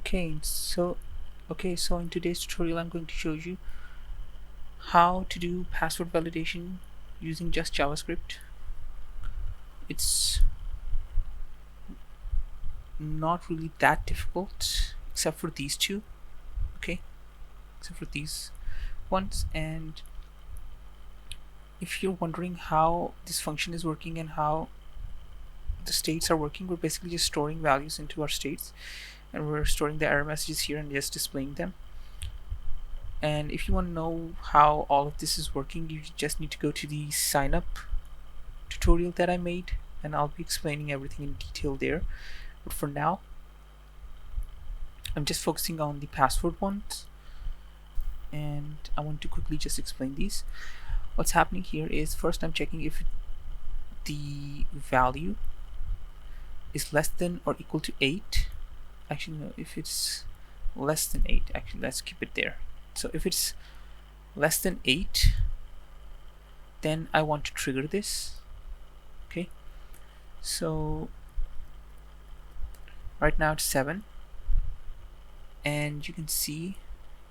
Okay, so in today's tutorial I'm going to show you how to do password validation using just JavaScript. It's not really that difficult except for these two, okay? Except for these ones. And if you're wondering how this function is working and how the states are working, we're basically just storing values into our states, and we're storing the error messages here and just displaying them. And if you want to know how all of this is working, you just need to go to the sign up tutorial that I made, and I'll be explaining everything in detail there. But for now, I'm just focusing on the password ones, and I want to quickly just explain these. What's happening here is, first I'm checking if the value is less than or equal to 8. Actually no, if it's less than 8, actually let's keep it there. So if it's less than 8, then I want to trigger this. Okay, so right now it's 7, and you can see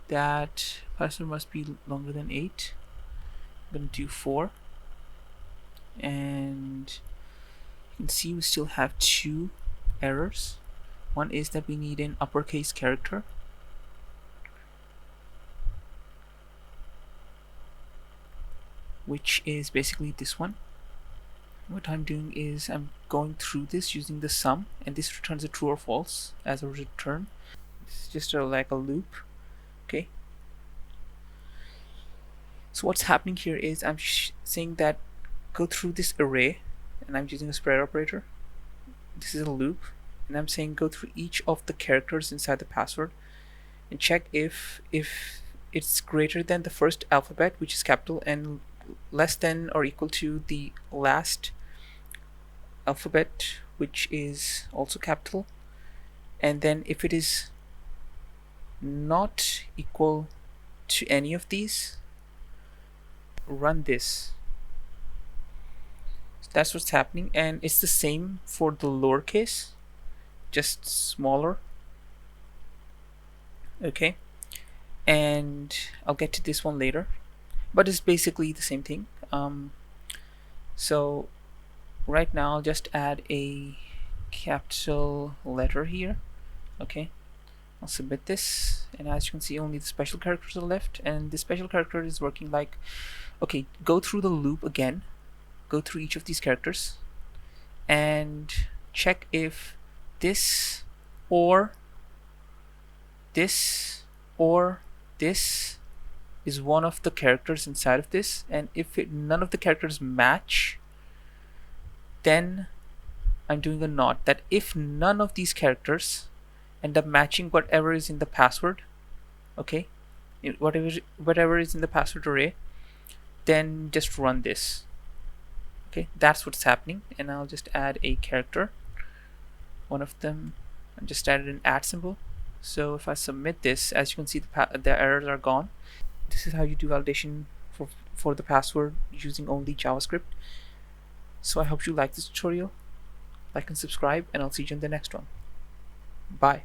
that password must be longer than 8. I'm going to do 4, and you can see we still have 2 errors. One is that we need an uppercase character, which is basically this one. What I'm doing is I'm going through this using the sum, and this returns a true or false as a return. This is just like a loop. Okay, so what's happening here is I'm saying that go through this array, and I'm using a spread operator. This is a loop, and I'm saying go through each of the characters inside the password and check if it's greater than the first alphabet, which is capital, and less than or equal to the last alphabet, which is also capital. And then if it is not equal to any of these, run this. So that's what's happening, and it's the same for the lowercase, just smaller. Okay, and I'll get to this one later, but it's basically the same thing. So right now I'll just add a capital letter here. Okay, I'll submit this, and as you can see, only the special characters are left, and the special character is working like, okay, go through the loop again, go through each of these characters and check if this or this or this is one of the characters inside of this, and if none of the characters match, then I'm doing a not, that if none of these characters end up matching whatever is in the password, okay, whatever is in the password array, then just run this. Okay, that's what's happening. And I'll just add a character, one of them. I just added an @ symbol. So if I submit this, as you can see, the errors are gone. This is how you do validation for the password using only JavaScript. So I hope you like this tutorial. Like and subscribe, and I'll see you in the next one. Bye.